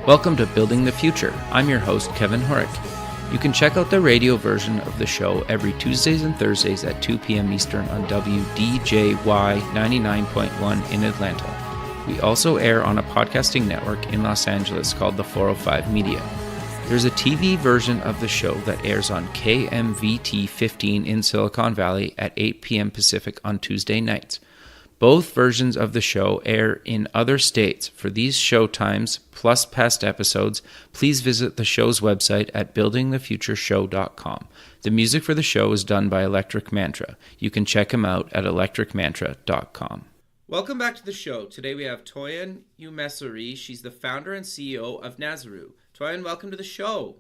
Welcome to Building the Future. I'm your host, Kevin Horick. You can check out the radio version of the show every Tuesdays and Thursdays at 2 p.m. Eastern on WDJY 99.1 in Atlanta. We also air on a podcasting network in Los Angeles called the 405 Media. There's a TV version of the show that airs on KMVT 15 in Silicon Valley at 8 p.m. Pacific on Tuesday nights. Both versions of the show air in other states. For these show times, plus past episodes, please visit the show's website at buildingthefutureshow.com. The music for the show is done by Electric Mantra. You can check him out at electricmantra.com. Welcome back to the show. Today we have Toyin Umesiri. She's the founder and CEO of Nazarov. Toyin, welcome to the show.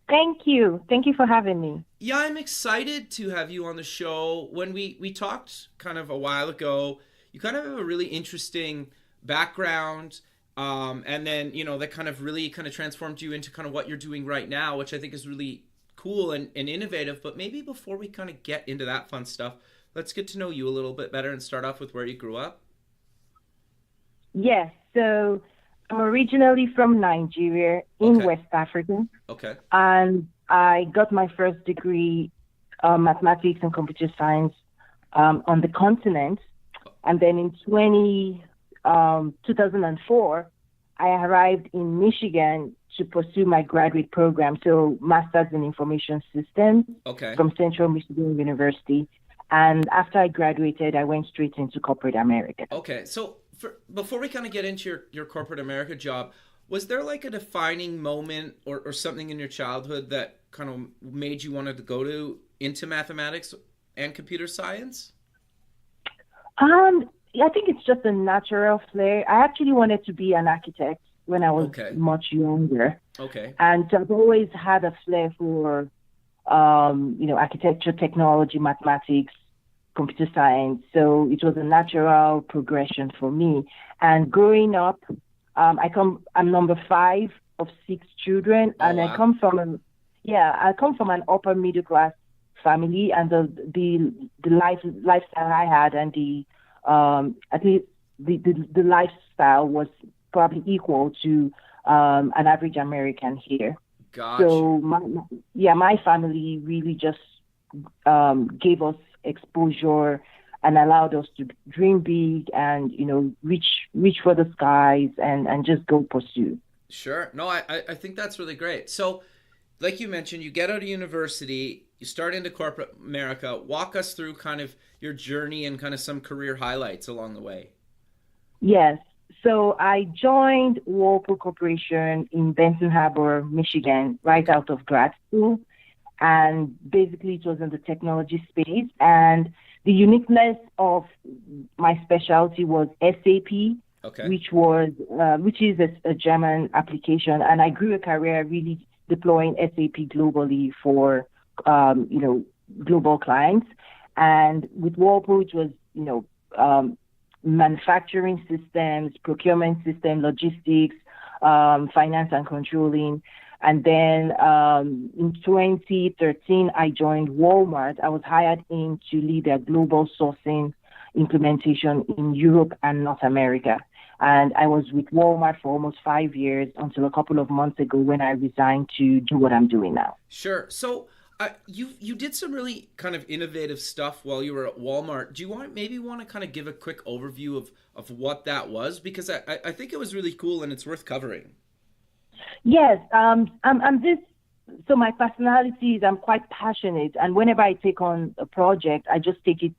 Thank you. Thank you for having me. Yeah, I'm excited to have you on the show. When we talked kind of a while ago, you kind of have a really interesting background, and then, that kind of really kind of transformed you into kind of what you're doing right now, which I think is really cool and innovative. But maybe before we kind of get into that fun stuff, let's get to know you a little bit better and start off with where you grew up. Yes, so I'm originally from Nigeria in West Africa. Okay. And I got my first degree, mathematics and computer science, on the continent. And then in 2004, I arrived in Michigan to pursue my graduate program, so Master's in Information Systems from Central Michigan University. And after I graduated, I went straight into corporate America. Okay, so before we kind of get into your corporate America job, was there like a defining moment or something in your childhood that kind of made you want to go into mathematics and computer science? I think it's just a natural flair. I actually wanted to be an architect when I was much younger. Okay. And I've always had a flair for, architecture, technology, mathematics, computer science. So it was a natural progression for me. And growing up, I'm number 5 of 6 children, and I come from an upper middle class family, and the lifestyle I had, and at least the lifestyle was probably equal to an average American here. Gotcha. So my family really just gave us exposure and allowed us to dream big and reach for the skies and just go pursue. Sure. No, I think that's really great. So like you mentioned, you get out of university, you start into corporate America. Walk us through kind of your journey and kind of some career highlights along the way. Yes. So I joined Whirlpool Corporation in Benton Harbor, Michigan, right out of grad school. And basically it was in the technology space. And the uniqueness of my specialty was SAP, which is a German application. And I grew a career really deploying SAP globally for, global clients. And with Whirlpool, it was, manufacturing systems, procurement system, logistics, finance and controlling. And then in 2013, I joined Walmart. I was hired in to lead their global sourcing implementation in Europe and North America. And I was with Walmart for almost 5 years until a couple of months ago when I resigned to do what I'm doing now. Sure. So you did some really kind of innovative stuff while you were at Walmart. Do you want to kind of give a quick overview of what that was? Because I think it was really cool and it's worth covering. Yes, so my personality is I'm quite passionate, and whenever I take on a project, I just take it,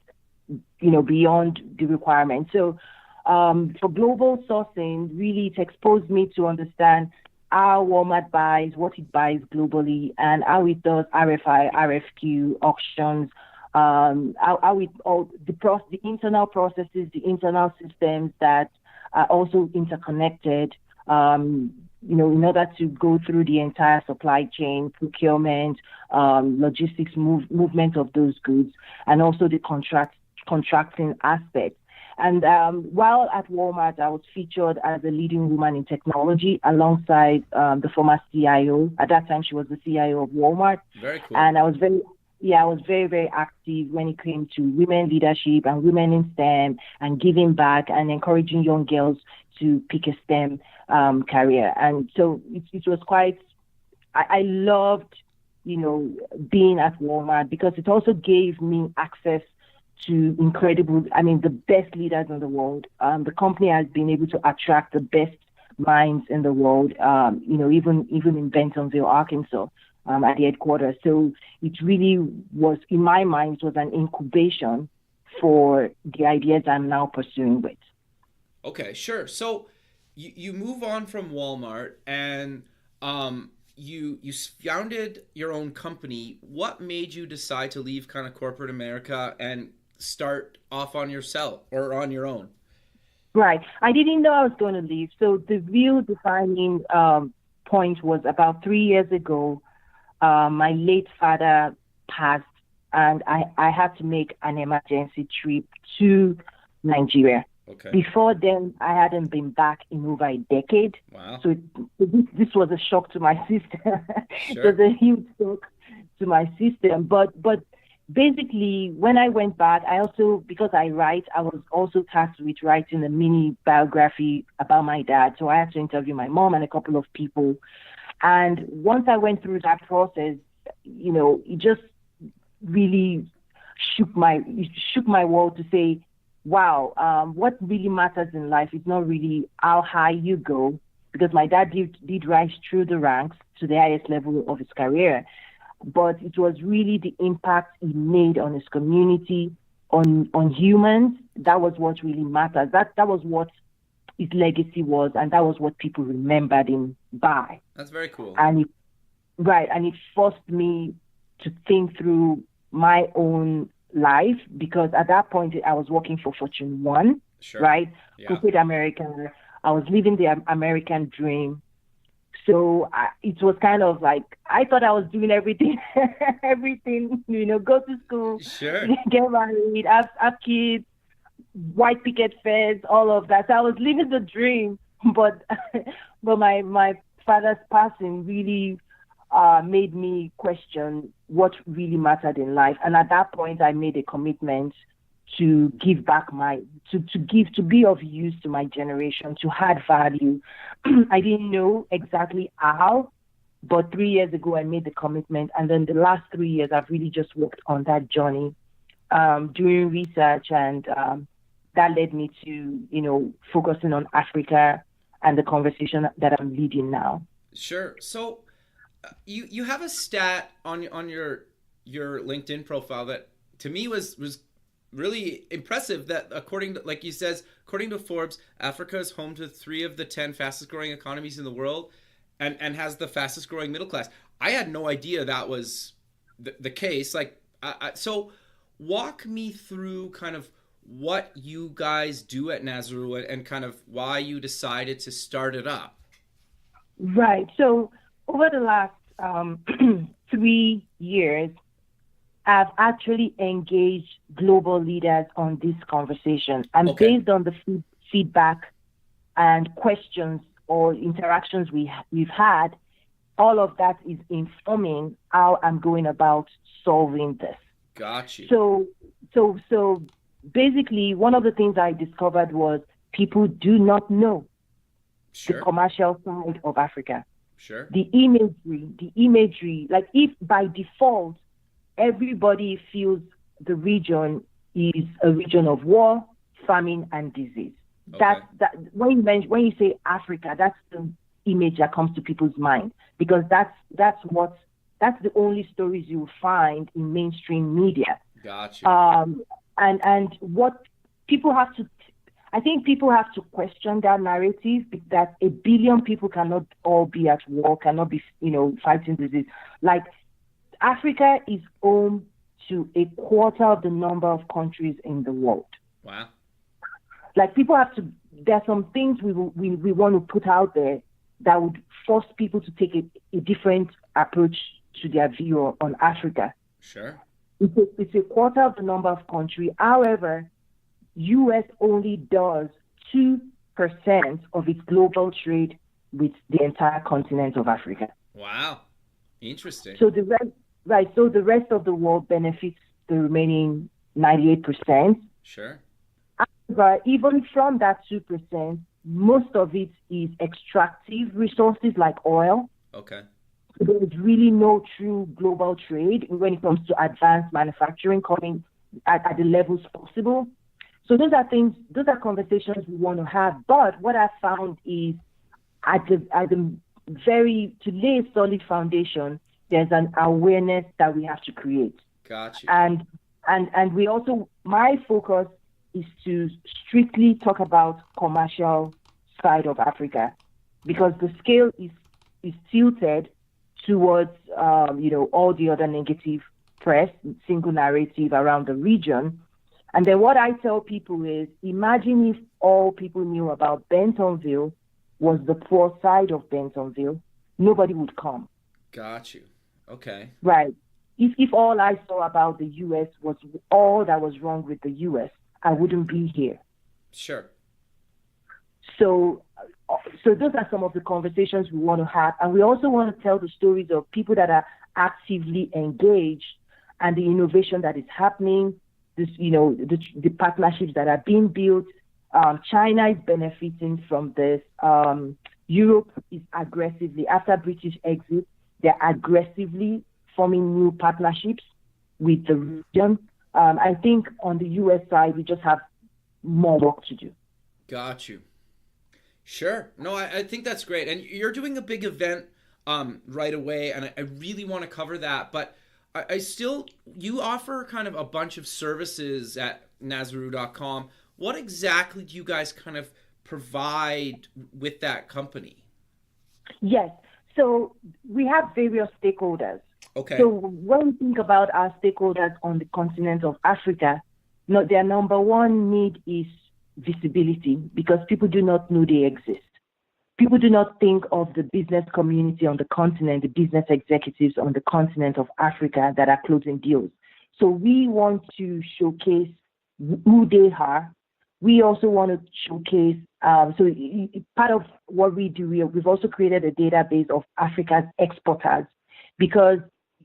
beyond the requirement. So for global sourcing, really it exposed me to understand how Walmart buys, what it buys globally, and how it does RFI, RFQ, auctions, the internal processes, the internal systems that are also interconnected, in order to go through the entire supply chain, procurement, logistics, movement of those goods, and also the contracting aspect. And while at Walmart, I was featured as a leading woman in technology alongside the former CIO. At that time, she was the CIO of Walmart. Very cool. And I was I was very, very active when it came to women leadership and women in STEM and giving back and encouraging young girls to pick a STEM career. And so it was quite, I loved, being at Walmart because it also gave me access to the best leaders in the world. The company has been able to attract the best minds in the world, even in Bentonville, Arkansas, at the headquarters. So it really was, in my mind, it was an incubation for the ideas I'm now pursuing with. Okay, sure. So you move on from Walmart and you founded your own company. What made you decide to leave kind of corporate America and start off on yourself or on your own? Right. I didn't know I was going to leave. So the real defining point was about 3 years ago. My late father passed, and I had to make an emergency trip to Nigeria. Okay. Before then, I hadn't been back in over a decade. Wow. So this was a shock to my system. Sure. It was a huge shock to my system. But basically, when I went back, I also, because I write, I was also tasked with writing a mini biography about my dad. So I had to interview my mom and a couple of people. And once I went through that process, it just really shook my world to say, wow, what really matters in life is not really how high you go, because my dad did rise through the ranks to the highest level of his career. But it was really the impact he made on his community, on humans. That was what really mattered. That was what his legacy was, and that was what people remembered him by. That's very cool. And it forced me to think through my own life, because at that point I was working for Fortune 1, sure. Right? Yeah. Corporate America. I was living the American dream. So it was kind of like, I thought I was doing everything, go to school, sure. Get married, have kids, white picket fence, all of that. So I was living the dream, but my father's passing really made me question what really mattered in life. And at that point, I made a commitment to give back to be of use to my generation, to add value. I didn't know exactly how, but 3 years ago, I made the commitment. And then the last 3 years, I've really just worked on that journey, doing research, and that led me to, focusing on Africa and the conversation that I'm leading now. Sure. So you have a stat on your LinkedIn profile that to me was really impressive, that according to Forbes, Africa is home to 3 of the 10 fastest growing economies in the world and has the fastest growing middle class. I had no idea that was the case. So walk me through kind of what you guys do at Nasrullah and kind of why you decided to start it up. Right. So over the last 3 years, I've actually engaged global leaders on this conversation. And based on the feedback and questions or interactions we've had, all of that is informing how I'm going about solving this. Got you. So basically, one of the things I discovered was people do not know the commercial side of Africa. Sure. The imagery, like if by default, everybody feels the region is a region of war, famine, and disease. Okay. That when you say Africa, that's the image that comes to people's mind, because that's the only stories you will find in mainstream media. Gotcha. And what people have to, I think people have to question that narrative, that 1 billion people cannot all be at war, cannot be, fighting disease. Like, Africa is home to 1/4 of the number of countries in the world. Wow. Like, people have to, there's some things we want to put out there that would force people to take a different approach to their view on Africa. Sure. It's 1/4 of the number of countries. However, U.S. only does 2% of its global trade with the entire continent of Africa. Wow. Interesting. So the Right. So the rest of the world benefits the remaining 98%. Sure. But even from that 2%, most of it is extractive resources like oil. Okay. There is really no true global trade when it comes to advanced manufacturing coming at the levels possible. So those are conversations we want to have. But what I found is to lay a solid foundation, there's an awareness that we have to create. Gotcha. And we also, my focus is to strictly talk about commercial side of Africa, because the scale is tilted towards all the other negative press, single narrative around the region. And then what I tell people is, imagine if all people knew about Bentonville was the poor side of Bentonville, nobody would come. Got you. Okay. Right. If all I saw about the U.S. was all that was wrong with the U.S., I wouldn't be here. Sure. So those are some of the conversations we want to have. And we also want to tell the stories of people that are actively engaged and the innovation that is happening, the partnerships that are being built. China is benefiting from this. Europe is aggressively, after British exit, they're aggressively forming new partnerships with the region. I think on the U.S. side, we just have more work to do. Got you. Sure. No, I think that's great. And you're doing a big event right away, and I really want to cover that. But you offer kind of a bunch of services at Nazarullah.com. What exactly do you guys kind of provide with that company? Yes. So we have various stakeholders. Okay. So when we think about our stakeholders on the continent of Africa, their number one need is visibility, because people do not know they exist. People do not think of the business community on the continent, the business executives on the continent of Africa that are closing deals. So we want to showcase who they are. We also want to showcase, part of what we do, we've also created a database of Africa's exporters, because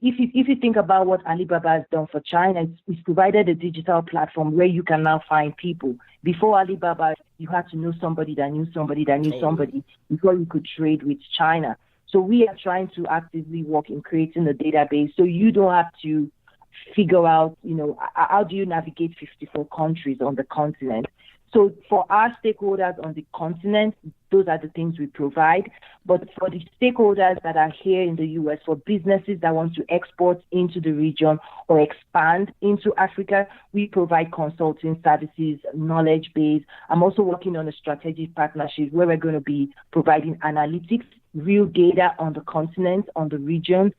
if you think about what Alibaba has done for China, it's provided a digital platform where you can now find people. Before Alibaba, you had to know somebody that knew somebody that knew somebody before you could trade with China. So we are trying to actively work in creating a database so you don't have to figure out, how do you navigate 54 countries on the continent. So for our stakeholders on the continent, those are the things we provide. But for the stakeholders that are here in the U.S., for businesses that want to export into the region or expand into Africa, we provide consulting services, knowledge base. I'm also working on a strategic partnership where we're going to be providing analytics, real data on the continent, on the region,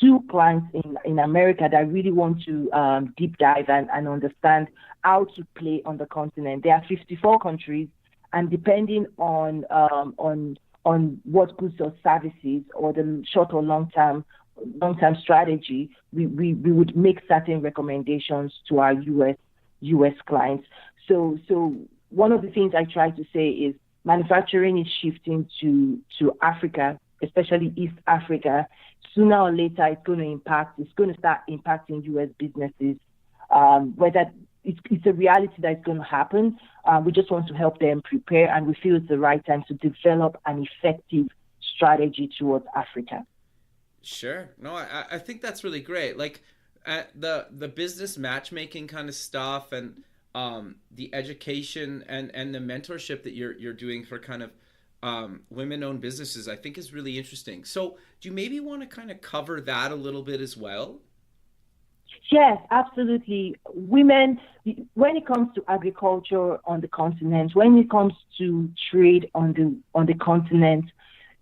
to clients in America that really want to deep dive and understand how to play on the continent. There are 54 countries, and depending on what goods or services or the short or long term strategy, we would make certain recommendations to our US clients. So one of the things I try to say is manufacturing is shifting to Africa, especially East Africa. Sooner or later, it's going to start impacting US businesses. Whether it's a reality that it's going to happen, we just want to help them prepare, and we feel it's the right time to develop an effective strategy towards Africa. Sure. No, I think that's really great. Like the business matchmaking kind of stuff, and the education and the mentorship that you're doing for kind of women-owned businesses, I think is really interesting. So do you maybe want to kind of cover that a little bit as well? Yes, absolutely. Women, when it comes to agriculture on the continent, when it comes to trade on the continent,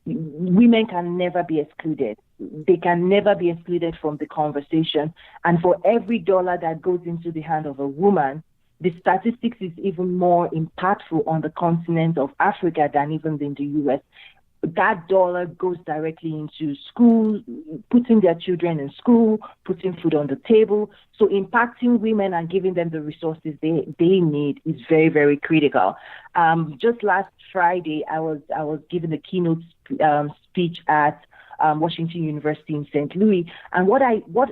women can never be excluded. They can never be excluded from the conversation. And for every dollar that goes into the hand of a woman, the statistics is even more impactful on the continent of Africa than even in the U.S. That dollar goes directly into school, putting their children in school, putting food on the table. So impacting women and giving them the resources they need is very, very critical. Just last Friday, I was giving a keynote speech at Washington University in St. Louis. And what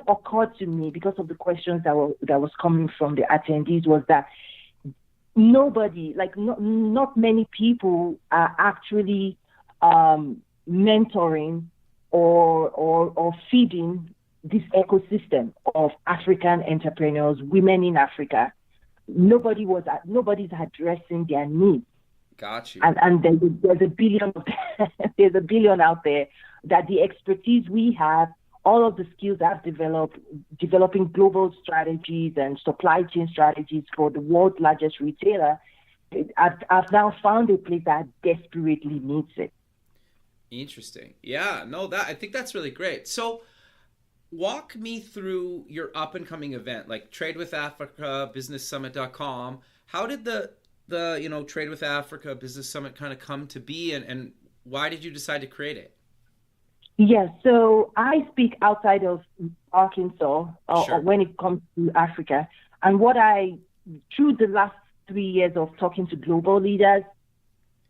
occurred to me because of the questions that was coming from the attendees was that nobody, not many people are actually mentoring or feeding this ecosystem of African entrepreneurs, women in Africa. Nobody's addressing their needs. Got you. And there's a billion there's a billion out there that the expertise we have, all of the skills I've developed, developing global strategies and supply chain strategies for the world's largest retailer, I've now found a place that desperately needs it. Interesting. Yeah, no, I think that's really great. So walk me through your up and coming event, like Trade with Africa, businesssummit.com. How did the Trade with Africa Business Summit kind of come to be, and why did you decide to create it? Yes, so I speak outside of Arkansas Sure. when it comes to Africa. And through the last 3 years of talking to global leaders,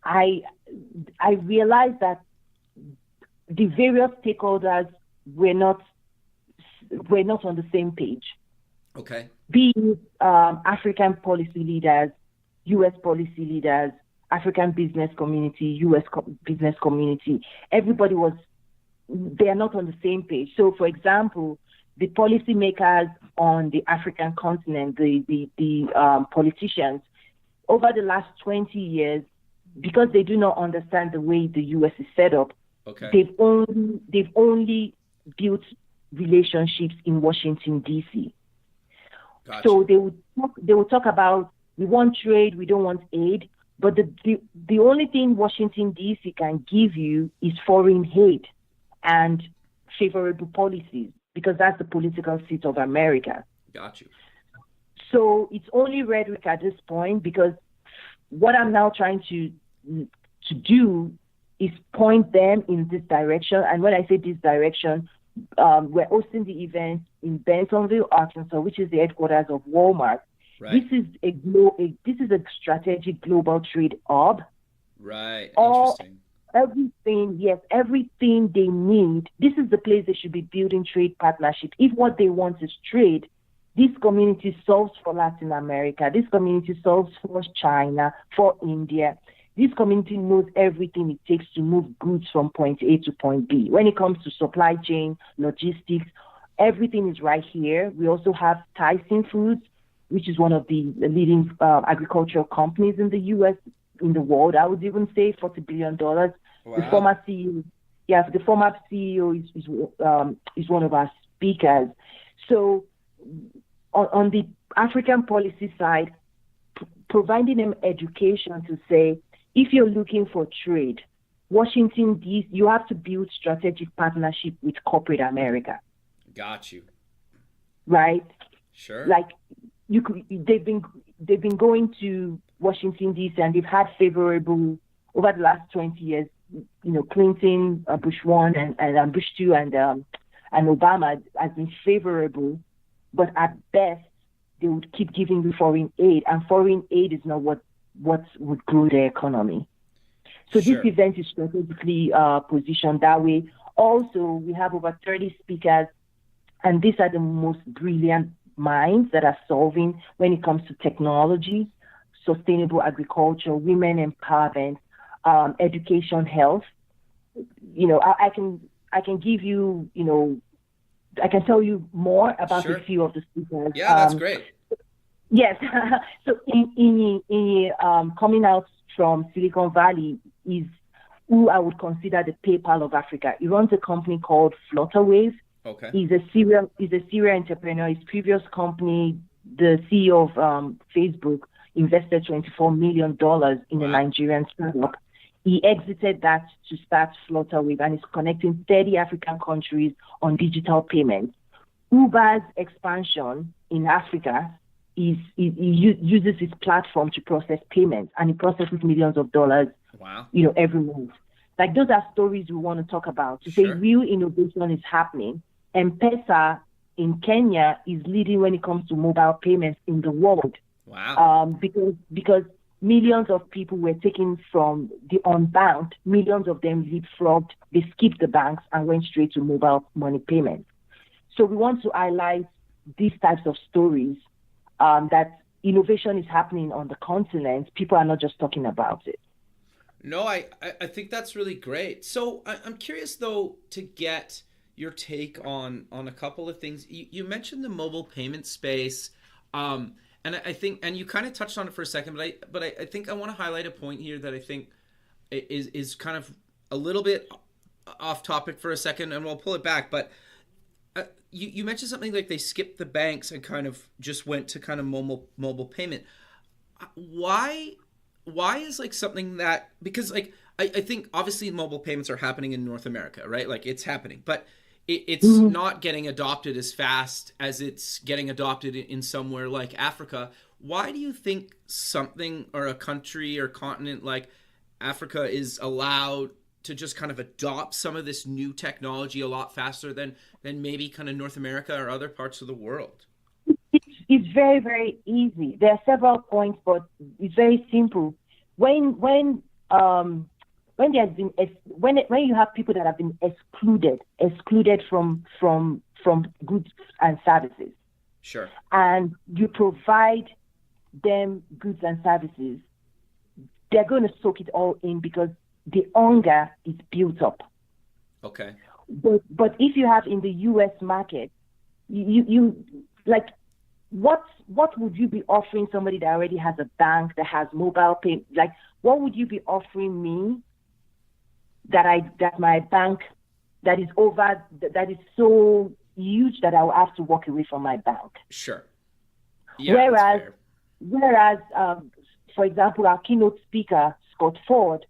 I realized that the various stakeholders were not on the same page. Okay. Be it African policy leaders, U.S. policy leaders, African business community, U.S. business community. They are not on the same page. So, for example, the policymakers on the African continent, the politicians, over the last 20 years, because they do not understand the way the U.S. is set up, okay, they've only built relationships in Washington, D.C. Gotcha. So they will talk about, we want trade, we don't want aid, but the only thing Washington, D.C. can give you is foreign aid and favorable policies, because that's the political seat of America. Got you. So it's only rhetoric at this point, because what I'm now trying to do is point them in this direction. And when I say this direction, we're hosting the event in Bentonville, Arkansas, which is the headquarters of Walmart. Right. This is a strategic global trade hub. Right. Interesting. Everything they need. This is the place they should be building trade partnerships. If what they want is trade, this community solves for Latin America. This community solves for China, for India. This community knows everything it takes to move goods from point A to point B. When it comes to supply chain, logistics, everything is right here. We also have Tyson Foods, which is one of the leading agricultural companies in the U.S., in the world. I would even say $40 billion. Wow. The former CEO is one of our speakers. So on the African policy side, providing them education to say, if you're looking for trade, Washington, D.C., you have to build strategic partnership with corporate America. Got you. Right? Sure. Like they've been going to Washington, D.C., and they've had favorable over the last 20 years. Clinton, Bush 1 and Bush 2 and Obama has been favorable, but at best they would keep giving you foreign aid, and foreign aid is not what would grow the economy. So Sure. This event is strategically positioned that way. Also, we have over 30 speakers, and these are the most brilliant minds that are solving when it comes to technology, sustainable agriculture, women empowerment, education, health. I can give you, I can tell you more about Sure. a few of the speakers. Yeah, that's great. Yes. So in coming out from Silicon Valley is who I would consider the PayPal of Africa. He runs a company called Flutterwave. Okay. He's a serial entrepreneur. His previous company, the CEO of Facebook, invested $24 million in a Nigerian startup. He exited that to start Flutterwave, and is connecting 30 African countries on digital payments. Uber's expansion in Africa he uses his platform to process payments, and he processes millions of dollars, every month. Like, those are stories we want to talk about, to say real innovation is happening. M-Pesa in Kenya is leading when it comes to mobile payments in the world. Wow. Because millions of people were taken from the unbanked, millions of them leapfrogged, they skipped the banks and went straight to mobile money payments. So we want to highlight these types of stories, that innovation is happening on the continent. People are not just talking about it. No, I think that's really great. So I'm curious, though, to get your take on a couple of things. You mentioned the mobile payment space, and I think, and you kind of touched on it for a second, but I think I want to highlight a point here that I think is kind of a little bit off topic for a second, and we'll pull it back. But you mentioned something like they skipped the banks and kind of just went to kind of mobile payment. Why is like something that, because like I think obviously mobile payments are happening in North America, right? Like it's happening, but it's not getting adopted as fast as it's getting adopted in somewhere like Africa. Why do you think something or a country or continent like Africa is allowed to just kind of adopt some of this new technology a lot faster than maybe kind of North America or other parts of the world? It's very, very easy. There are several points, but it's very simple. When there's been when you have people that have been excluded from goods and services, sure, and you provide them goods and services, they're going to soak it all in because the hunger is built up. Okay. But if you have in the U.S. market, you like, what would you be offering somebody that already has a bank, that has mobile pay? Like, what would you be offering me that my bank that is so huge that I will have to walk away from my bank? Sure. Yeah, whereas, for example, our keynote speaker, Scott Ford,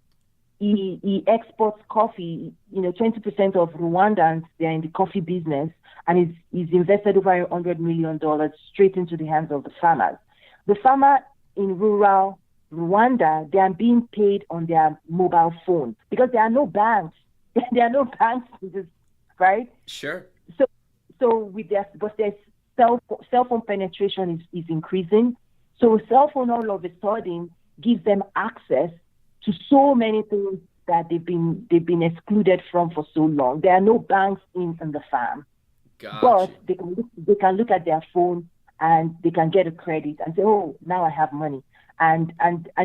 he exports coffee. 20% of Rwandans, they're in the coffee business, and he's invested over $100 million straight into the hands of the farmers. The farmer in rural Rwanda, they are being paid on their mobile phone because there are no banks. There are no banks, right? Sure. So with their cell phone penetration is increasing. So cell phone all of a sudden gives them access to so many things that they've been excluded from for so long. There are no banks in the farm. Gotcha. But they can look at their phone and they can get a credit and say, oh, now I have money. And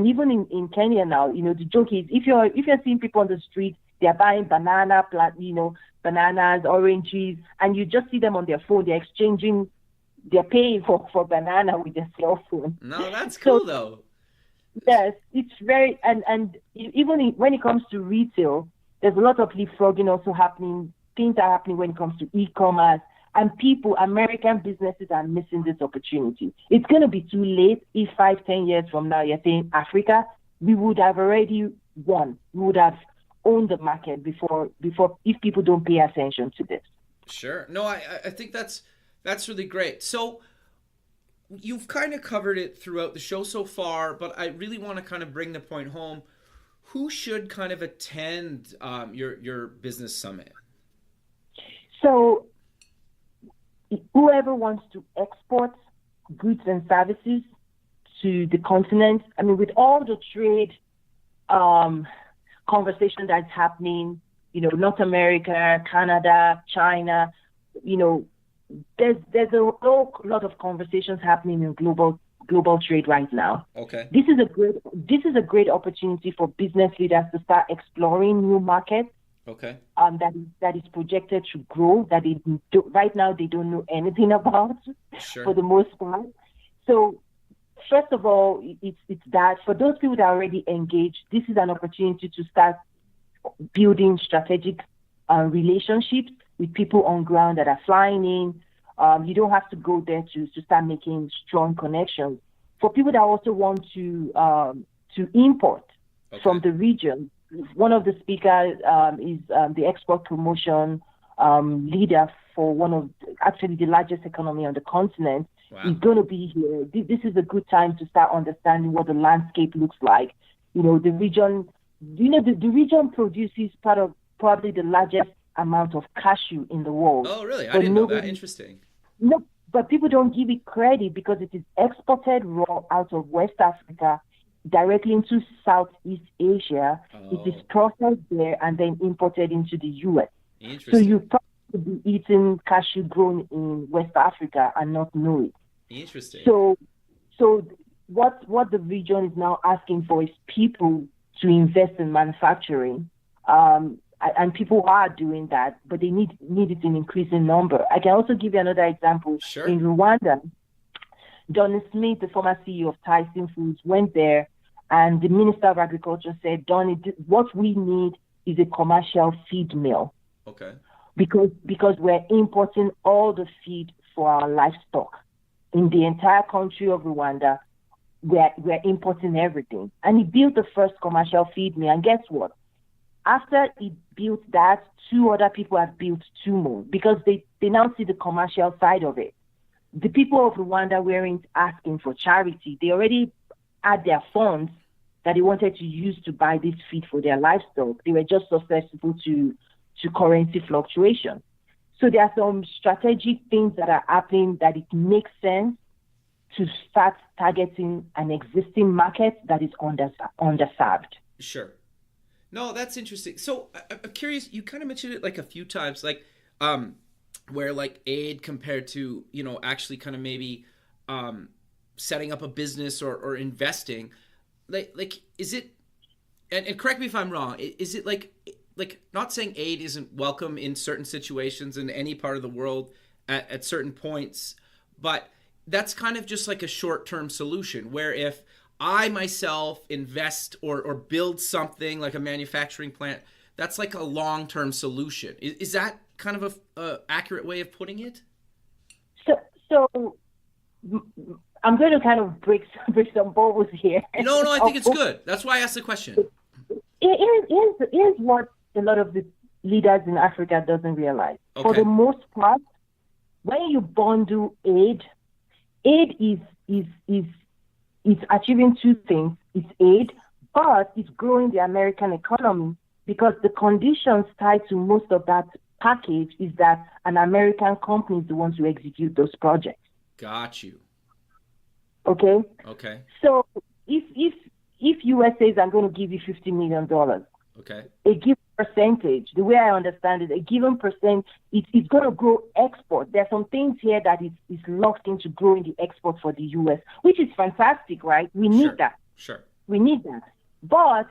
even in Kenya now, the joke is if you're seeing people on the street, they're buying bananas, oranges, and you just see them on their phone, they're paying for banana with their cell phone. No, that's cool though. Yes, it's very, and even when it comes to retail, there's a lot of leapfrogging also happening. Things are happening when it comes to e-commerce, and American businesses are missing this opportunity. It's going to be too late if 5-10 years from now you're saying Africa, we would have already won. We would have owned the market before if people don't pay attention to this. Sure. No, I think that's really great. So you've kind of covered it throughout the show so far, but I really want to kind of bring the point home. Who should kind of attend your business summit? So whoever wants to export goods and services to the continent, I mean, with all the trade conversation that's happening, North America, Canada, China, there's a whole lot of conversations happening in global trade right now. Okay. This is a great opportunity for business leaders to start exploring new markets. Okay. That is projected to grow, that right now they don't know anything about. Sure. For the most part. So first of all, it's that for those people that are already engaged, this is an opportunity to start building strategic relationships with people on ground that are flying in. You don't have to go there to start making strong connections. For people that also want to import from the region, one of the speakers is the export promotion leader for one of actually the largest economy on the continent. Wow. He's going to be here. This is a good time to start understanding what the landscape looks like. The region, the region produces part of probably the largest amount of cashew in the world. Oh, really? I didn't know that. Interesting. No, but people don't give it credit because it is exported raw out of West Africa directly into Southeast Asia. It is processed there and then imported into the U.S. So you probably be eating cashew grown in West Africa and not know it. Interesting. So what the region is now asking for is people to invest in manufacturing. And people are doing that, but they need it in increasing number. I can also give you another example. Sure. In Rwanda, Donny Smith, the former CEO of Tyson Foods, went there, and the Minister of Agriculture said, Donny, what we need is a commercial feed mill. Okay. Because we're importing all the feed for our livestock. In the entire country of Rwanda, we're importing everything. And he built the first commercial feed mill, and guess what? After he built that, 2 other people have built 2 more because they now see the commercial side of it. The people of Rwanda weren't asking for charity. They already had their funds that they wanted to use to buy this feed for their livestock. They were just susceptible to currency fluctuation. So there are some strategic things that are happening that it makes sense to start targeting an existing market that is underserved. Sure. No, that's interesting. So I'm curious, you kind of mentioned it like a few times, like where like aid compared to, actually kind of maybe setting up a business or investing. Like is it, and correct me if I'm wrong, is it like not saying aid isn't welcome in certain situations in any part of the world at certain points, but that's kind of just like a short-term solution where if I myself invest or build something like a manufacturing plant, that's like a long-term solution. Is that kind of a accurate way of putting it? So I'm going to kind of break some bubbles here. No, I think it's good. That's why I asked the question. Here's what a lot of the leaders in Africa doesn't realize. Okay. For the most part, when you bundle aid is achieving 2 things. It's aid, but it's growing the American economy because the conditions tied to most of that package is that an American company is the one to execute those projects. Got you. Okay? Okay. So if US says I'm going to give you $50 million, okay, a given percentage, the way I understand it, a given percent, it's going to grow export. There are some things here that is locked into growing the export for the US, which is fantastic, right? We need that. Sure. We need that. But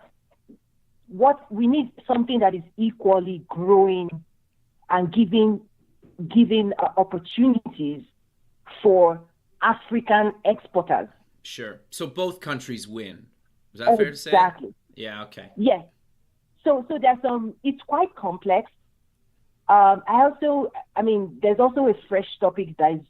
we need something that is equally growing and giving opportunities for African exporters. Sure. So both countries win. Is that fair to say? Exactly. Yeah, okay. Yes. So there's it's quite complex. There's also a fresh topic that is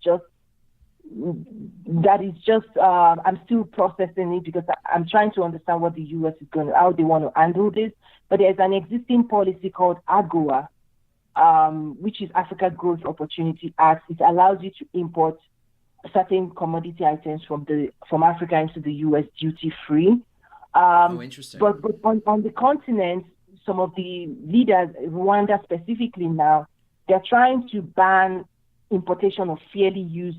just I'm still processing it because I'm trying to understand what the US is how they want to handle this. But there's an existing policy called AGOA, which is Africa Growth Opportunity Act. It allows you to import certain commodity items from Africa into the US duty free. Interesting. But on the continent, some of the leaders, Rwanda specifically now, they're trying to ban importation of fairly used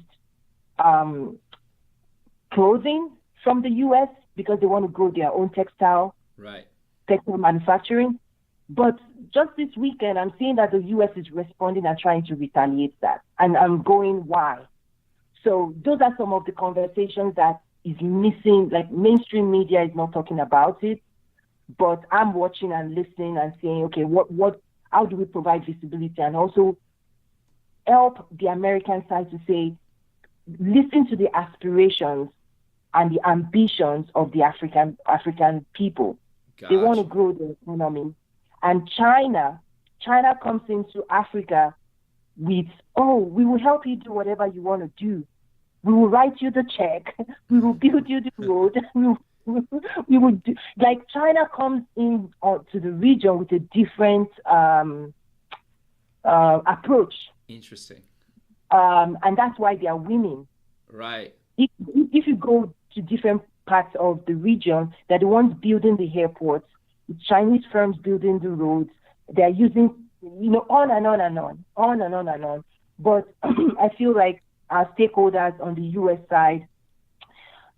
clothing from the U.S. because they want to grow their own textile manufacturing. But just this weekend, I'm seeing that the U.S. is responding and trying to retaliate that. And I'm going, why? So those are some of the conversations that is missing, like mainstream media is not talking about it, but I'm watching and listening and saying, okay, how do we provide visibility and also help the American side to say, listen to the aspirations and the ambitions of the African people. Gotcha. They want to grow their economy. And China comes into Africa with, we will help you do whatever you want to do. We will write you the check. We will build you the road. We will do, like China comes in to the region with a different approach. Interesting. And that's why they are winning. Right. If you go to different parts of the region, they're the ones building the airports, the Chinese firms building the roads. They're using, on and on and on, on and on and on. But I feel like our stakeholders on the U.S. side,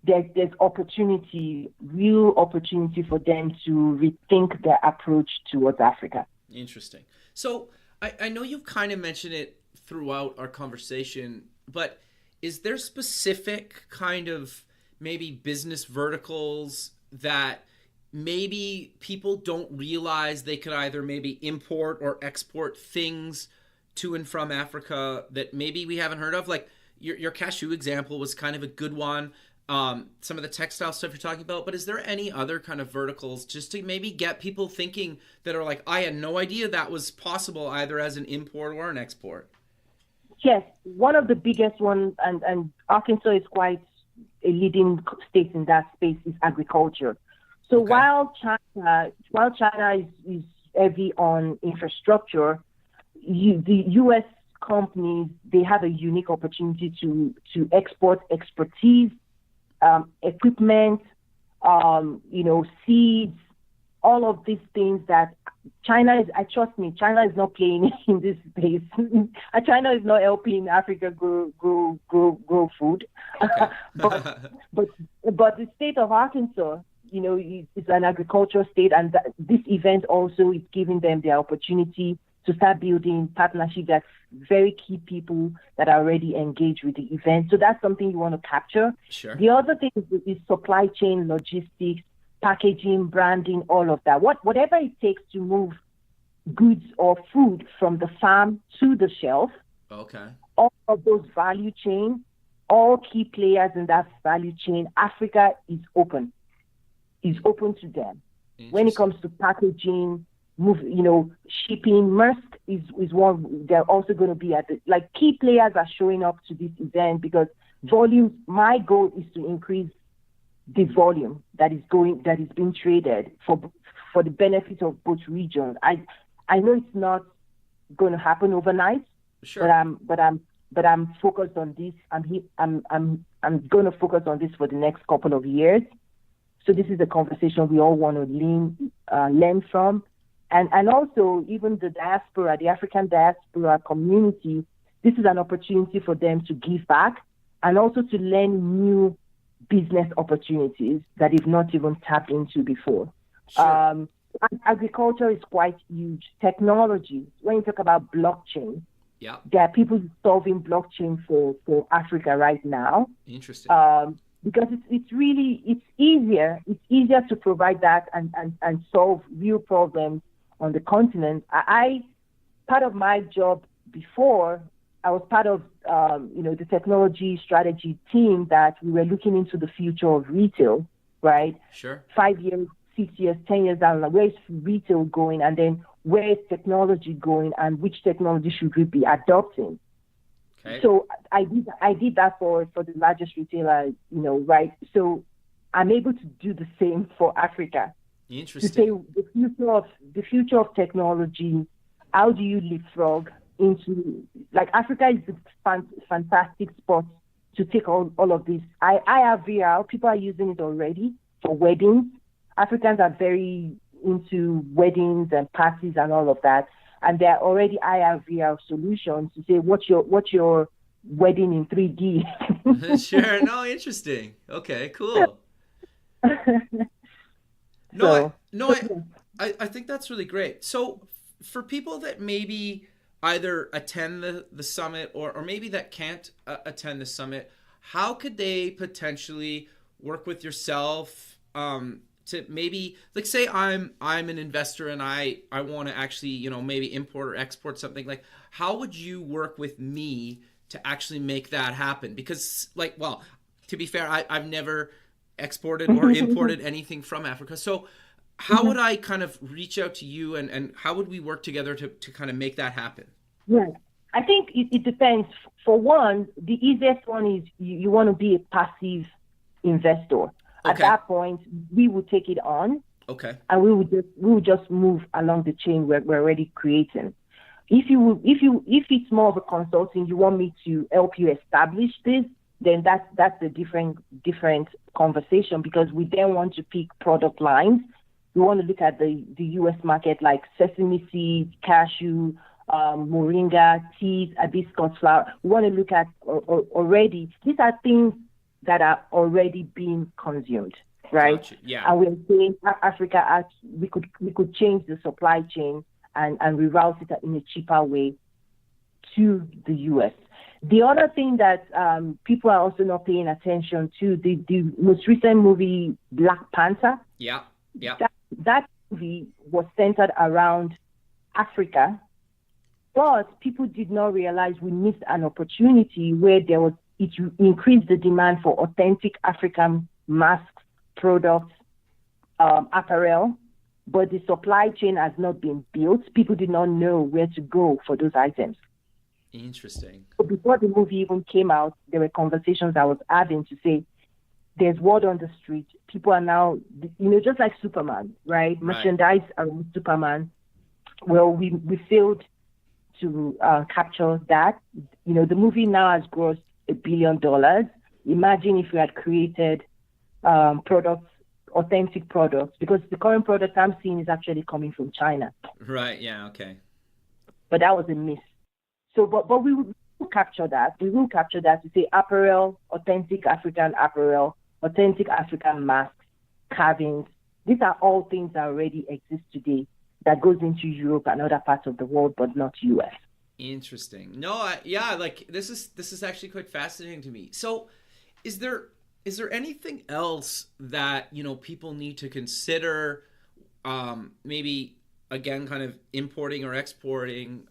there's opportunity, real opportunity for them to rethink their approach towards Africa. Interesting. So I know you've kind of mentioned it throughout our conversation, but is there specific kind of maybe business verticals that maybe people don't realize they could either maybe import or export things to and from Africa that maybe we haven't heard of? Like your cashew example was kind of a good one. Some of the textile stuff you're talking about, but is there any other kind of verticals just to maybe get people thinking that are like, I had no idea that was possible either as an import or an export? Yes, one of the biggest ones, and Arkansas is quite a leading state in that space, is agriculture. So while China is heavy on infrastructure, the U.S. companies, they have a unique opportunity to export expertise, equipment, seeds, all of these things that China is not playing in this space. China is not helping Africa grow food. Okay. but the state of Arkansas, it's an agricultural state, and this event also is giving them the opportunity to start building partnerships that very key people that are already engaged with the event. So that's something you want to capture. Sure. The other thing is supply chain, logistics, packaging, branding, all of that. Whatever it takes to move goods or food from the farm to the shelf. Okay. All of those value chains, all key players in that value chain, Africa is open to them. When it comes to packaging, shipping, Maersk is one. They're also going to be at key players are showing up to this event because volume. My goal is to increase the volume that is being traded for the benefit of both regions. I know it's not going to happen overnight, sure. but I'm focused on this. I'm going to focus on this for the next couple of years. So this is a conversation we all want to learn from. And also, even the diaspora, the African diaspora community, this is an opportunity for them to give back and also to learn new business opportunities that they've not even tapped into before. Sure. Agriculture is quite huge. Technology, when you talk about blockchain, yeah, there are people solving blockchain for Africa right now. Interesting. Because it's easier to provide that and solve real problems on the continent. Part of my job before, I was part of the technology strategy team that we were looking into the future of retail, right? Sure. 5 years, 6 years, 10 years down, where is retail going, and then where is technology going, and which technology should we be adopting? Okay. So I did that for the largest retailer, right? So I'm able to do the same for Africa. Interesting. To say the future of technology, how do you leapfrog into, Africa is a fantastic spot to take all of this. I have VR, people are using it already for weddings. Africans are very into weddings and parties and all of that. And there are already IR VR solutions to say, what's your wedding in 3D? Sure. No, interesting. Okay, cool. I think that's really great. So for people that maybe either attend the summit or maybe that can't attend the summit, how could they potentially work with yourself to maybe, say I'm an investor and I want to actually, maybe import or export something, how would you work with me to actually make that happen? Because to be fair, I've never exported or imported anything from Africa. So how would I kind of reach out to you and how would we work together to kind of make that happen? Yeah, I think it depends. For one, the easiest one is you want to be a passive investor. At that point, we will take it on. Okay. And we would just move along the chain we're already creating. If it's more of a consulting, you want me to help you establish this, then that's a different conversation, because we then want to pick product lines. We want to look at the U.S. market, like sesame seeds, cashew, moringa, teas, hibiscus flower. We want to look at already. These are things that are already being consumed, right? Gotcha. Yeah. And we're saying Africa, we could change the supply chain and reroute it in a cheaper way to the U.S. The other thing that people are also not paying attention to, the most recent movie, Black Panther. Yeah. That movie was centered around Africa, but people did not realize we missed an opportunity where it increased the demand for authentic African masks, products, apparel, but the supply chain has not been built. People did not know where to go for those items. Interesting. So before the movie even came out, there were conversations I was having to say, there's word on the street. People are now, just like Superman, right? Merchandise around Superman. Well, we failed to capture that. The movie now has grossed $1 billion. Imagine if we had created products, authentic products, because the current product I'm seeing is actually coming from China. Right. Yeah. Okay. But that was a miss. So, but we will capture that. We will capture that to say apparel, authentic African apparel, authentic African masks, carvings. These are all things that already exist today that goes into Europe and other parts of the world, but not US. Interesting. No, this is actually quite fascinating to me. So, is there anything else that people need to consider? Maybe again, kind of importing or exporting.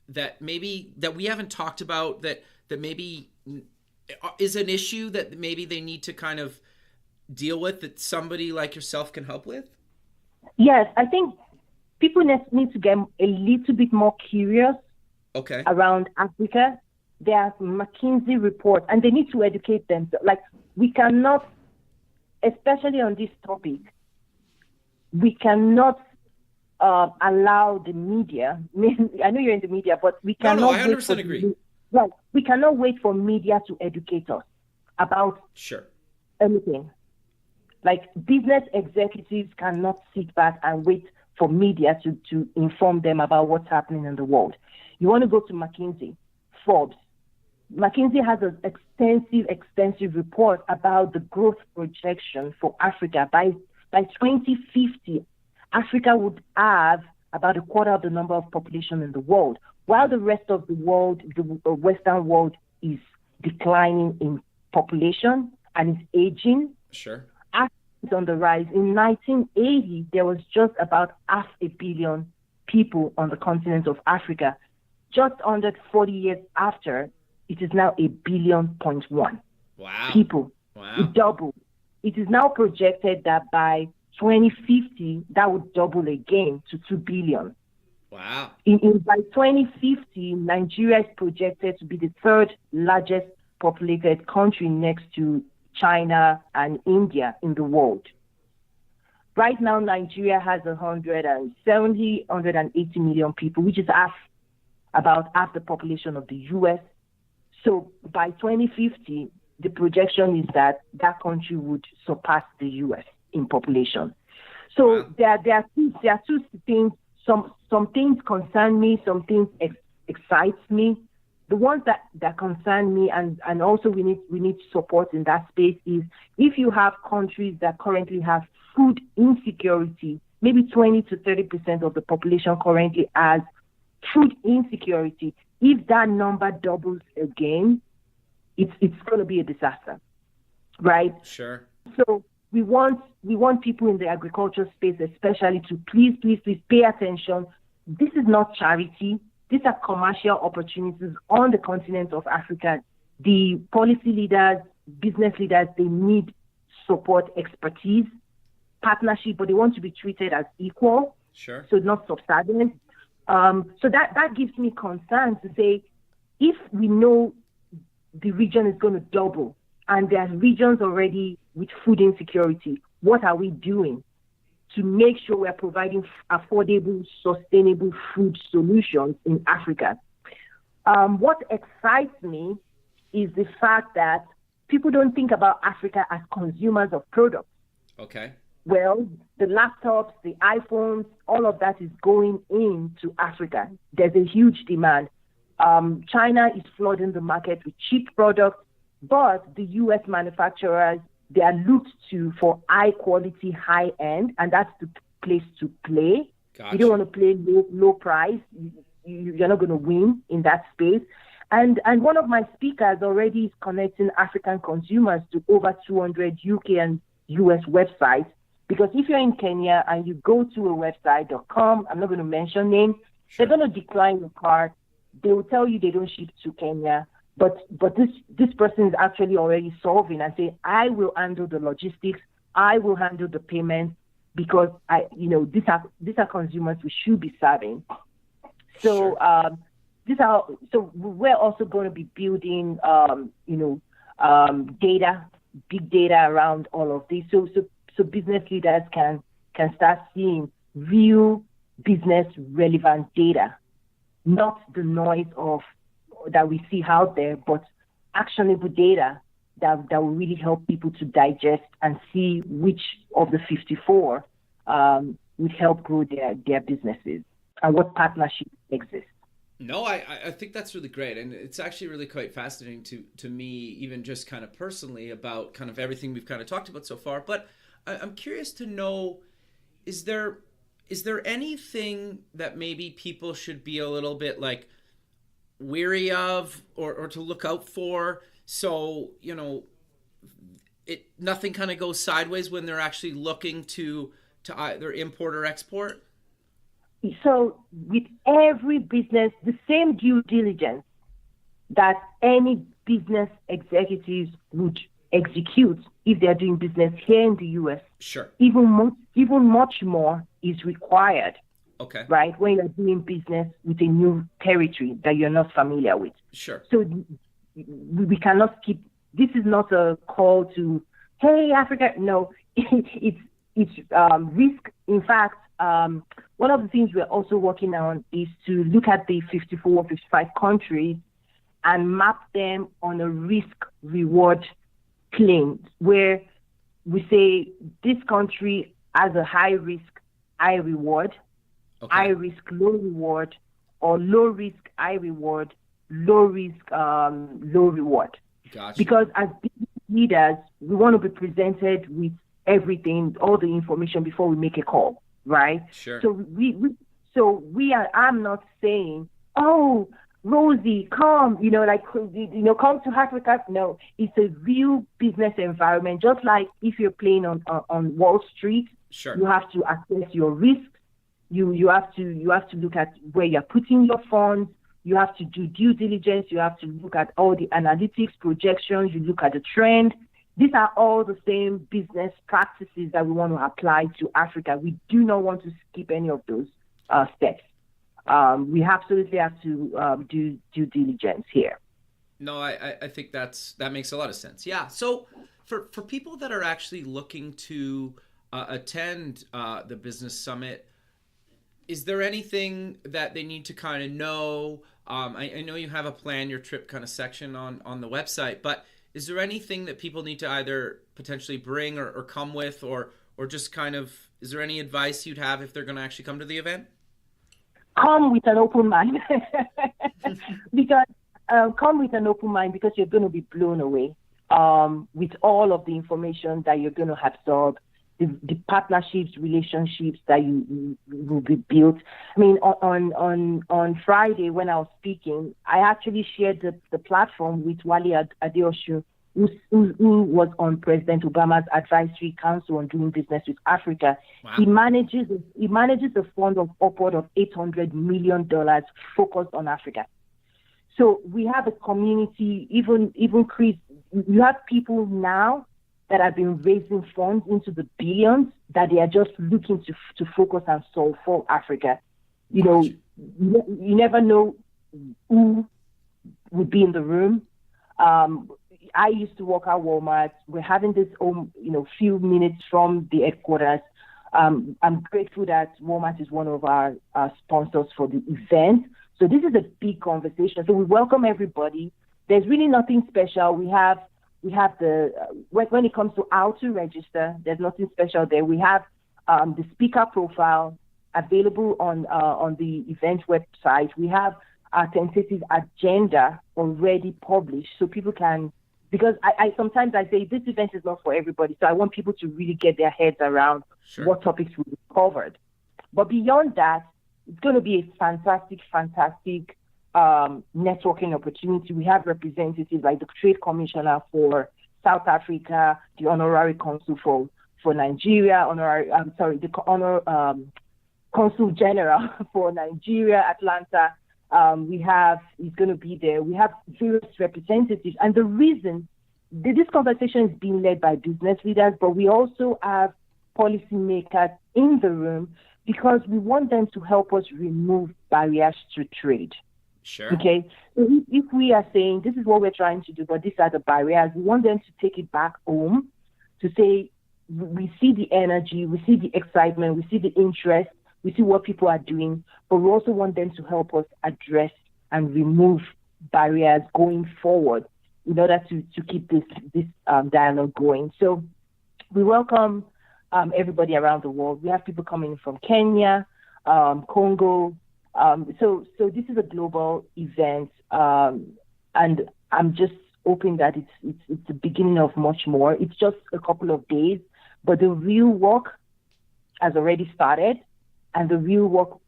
That we haven't talked about that maybe is an issue that maybe they need to kind of deal with, that somebody like yourself can help with? Yes, I think people need to get a little bit more curious around Africa. There are McKinsey reports, and they need to educate them. Like, we cannot, especially on this topic, we cannot allow the media. I know you're in the media, but we cannot. No, I 100% agree. Right, we cannot wait for media to educate us about anything. Like, business executives cannot sit back and wait for media to inform them about what's happening in the world. You want to go to McKinsey, Forbes. McKinsey has an extensive report about the growth projection for Africa. By 2050, Africa would have about a quarter of the number of population in the world, while the rest of the world, the Western world, is declining in population and is aging. Sure. Africa is on the rise. In 1980, there was just about 500 million people on the continent of Africa. Just under 40 years after, it is now 1.1 billion. Wow. People. Wow. It doubled. It is now projected that by 2050, that would double again to 2 billion. Wow. By 2050, Nigeria is projected to be the third largest populated country next to China and India in the world. Right now, Nigeria has 180 million people, which is about half the population of the US. So by 2050, the projection is that country would surpass the US in population. So wow. there are two things. Some things concern me, some things excites me. The ones that concern me and also we need support in that space is if you have countries that currently have food insecurity, maybe 20 to 30% of the population currently has food insecurity. If that number doubles again, it's going to be a disaster, right? Sure. So we want people in the agriculture space especially to please pay attention. This is not charity. These are commercial opportunities on the continent of Africa. The policy leaders, business leaders, they need support, expertise, partnership, but they want to be treated as equal. Sure. So not subservient. So that gives me concern to say, if we know the region is going to double and there are regions already with food insecurity, what are we doing to make sure we're providing affordable, sustainable food solutions in Africa? What excites me is the fact that people don't think about Africa as consumers of products. Okay. Well, the laptops, the iPhones, all of that is going into Africa. There's a huge demand. China is flooding the market with cheap products. but the U.S. manufacturers, they are looked to for high quality, high end, and that's the place to play. Gotcha. You don't want to play low price. You're not going to win in that space. And one of my speakers already is connecting African consumers to over 200 UK and US websites. Because if you're in Kenya and you go to a website.com, I'm not going to mention names, They're going to decline your card. They will tell you they don't ship to Kenya. But this person is actually already solving and saying, I will handle the logistics. I will handle the payment because these are consumers we should be serving. So so we're also going to be building data, big data around all of this. So business leaders can start seeing real business relevant data, not the noise of that we see out there, but actionable data that will really help people to digest and see which of the 54 would help grow their businesses and what partnerships exist. No, I think that's really great. And it's actually really quite fascinating to me, even just kind of personally, about kind of everything we've kind of talked about so far. But I'm curious to know, is there anything that maybe people should be a little bit like weary of or to look out for, so nothing kind of goes sideways when they're actually looking to either import or export? So with every business, the same due diligence that any business executives would execute if they're doing business here in the U.S. Sure. Even much more is required. Okay. Right? When you're doing business with a new territory that you're not familiar with. Sure. So we cannot keep, this is not a call to, hey, Africa. No, it's risk. In fact, one of the things we're also working on is to look at the 54, 55 countries and map them on a risk-reward plane where we say this country has a high risk, high reward, high risk, low reward, or low risk, high reward, low risk, low reward. Gotcha. Because as business leaders, we want to be presented with everything, all the information before we make a call, right? Sure. So I'm not saying, oh, Rosie, come, come to Africa. No, it's a real business environment. Just like if you're playing on Wall Street, sure, you have to assess your risks. You have to look at where you're putting your funds. You have to do due diligence. You have to look at all the analytics, projections. You look at the trend. These are all the same business practices that we want to apply to Africa. We do not want to skip any of those steps. We absolutely have to do due diligence here. No, I think that makes a lot of sense. Yeah. So for people that are actually looking to attend the business summit, is there anything that they need to kind of know? I know you have a plan your trip kind of section on the website, but is there anything that people need to either potentially bring or come with, or just kind of, is there any advice you'd have if they're going to actually come to the event? Come with an open mind, because you're going to be blown away with all of the information that you're going to absorb, the partnerships, relationships that you will be built. I mean, on Friday when I was speaking, I actually shared the platform with Wale Adeosun, who was on President Obama's advisory council on doing business with Africa. Wow. He manages a fund of upward of $800 million focused on Africa. So we have a community, even Chris, you have people now that have been raising funds into the billions that they are just looking to focus and solve for Africa. You never know who would be in the room. I used to work at Walmart. We're having this, few minutes from the headquarters. I'm grateful that Walmart is one of our sponsors for the event. So this is a big conversation. So we welcome everybody. There's really nothing special. We have the when it comes to how to register, there's nothing special there. We have the speaker profile available on the event website. We have our tentative agenda already published, so people can because I sometimes I say this event is not for everybody. So I want people to really get their heads around what topics will be covered. But beyond that, it's going to be a fantastic networking opportunity. We have representatives like the Trade Commissioner for South Africa, the Honorary Consul for Nigeria, the Consul General for Nigeria, Atlanta. He's going to be there. We have various representatives. And the reason this conversation is being led by business leaders, but we also have policymakers in the room because we want them to help us remove barriers to trade. Sure. Okay. So if we are saying this is what we're trying to do, but these are the barriers, we want them to take it back home to say, we see the energy, we see the excitement, we see the interest, we see what people are doing, but we also want them to help us address and remove barriers going forward in order to keep this dialogue going. So we welcome everybody around the world. We have people coming from Kenya, Congo. So this is a global event, and I'm just hoping that it's the beginning of much more. It's just a couple of days, but the real work has already started, and the real work,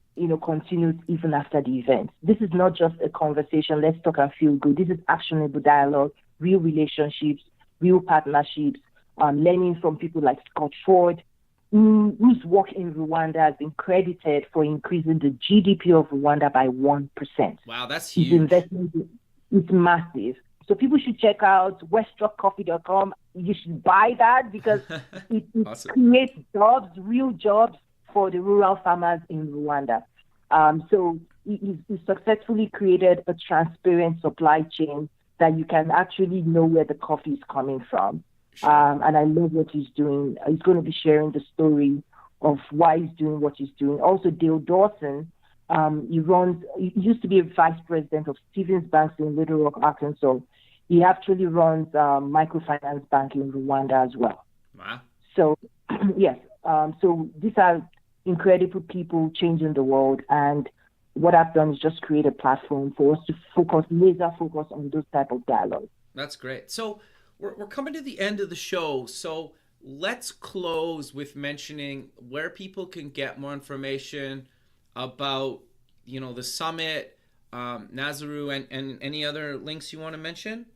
continues even after the event. This is not just a conversation, let's talk and feel good. This is actionable dialogue, real relationships, real partnerships, learning from people like Scott Ford, whose work in Rwanda has been credited for increasing the GDP of Rwanda by 1%. Wow, that's huge. His investment is massive. So people should check out westrockcoffee.com. You should buy that because it awesome. Creates jobs, real jobs for the rural farmers in Rwanda. So he successfully created a transparent supply chain that you can actually know where the coffee is coming from. Sure. And I love what he's doing. He's going to be sharing the story of why he's doing what he's doing. Also, Dale Dawson, he used to be a vice president of Stevens Bank in Little Rock, Arkansas. He actually runs microfinance bank in Rwanda as well. Wow. So, yes. So these are incredible people changing the world. And what I've done is just create a platform for us to laser focus on those type of dialogues. That's great. So we're coming to the end of the show. So let's close with mentioning where people can get more information about, the summit, Nazarov, and any other links you want to mention?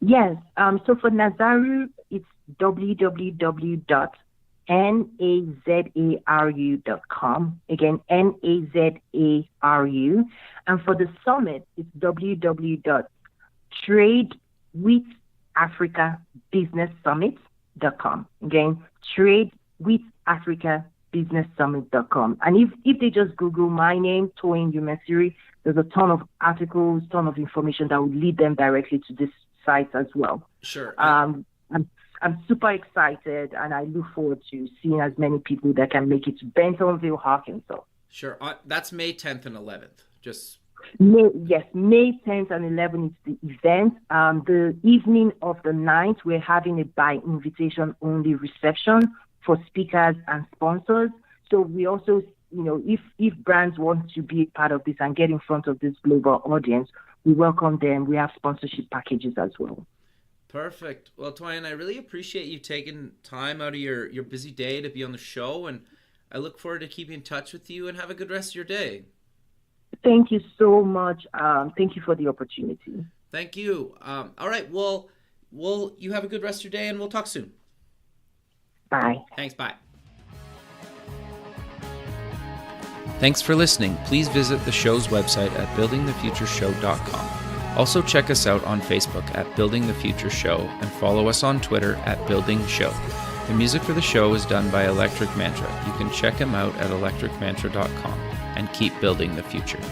Yes. So for Nazarov, it's www.nazaru.com. Again, Nazaru. And for the summit, it's www.tradewithafricabusinesssummit.com. Again, tradewithafricabusinesssummit.com. And if they just Google my name, Toyin Umesiri, there's a ton of articles, ton of information that will lead them directly to this site as well. Sure. I'm super excited, and I look forward to seeing as many people that can make it to Bentonville, Arkansas. Sure. That's May 10th and 11th. May 10th and 11th is the event. The evening of the 9th, we're having a by invitation only reception for speakers and sponsors. So we also, if brands want to be a part of this and get in front of this global audience, we welcome them. We have sponsorship packages as well. Perfect. Well, Toyin, I really appreciate you taking time out of your busy day to be on the show, and I look forward to keeping in touch with you, and have a good rest of your day. Thank you so much. Thank you for the opportunity. Thank you. All right. Well, you have a good rest of your day, and we'll talk soon. Bye. Thanks. Bye. Thanks for listening. Please visit the show's website at buildingthefutureshow.com. Also check us out on Facebook at Building the Future Show and follow us on Twitter at Building Show. The music for the show is done by Electric Mantra. You can check him out at electricmantra.com and keep building the future.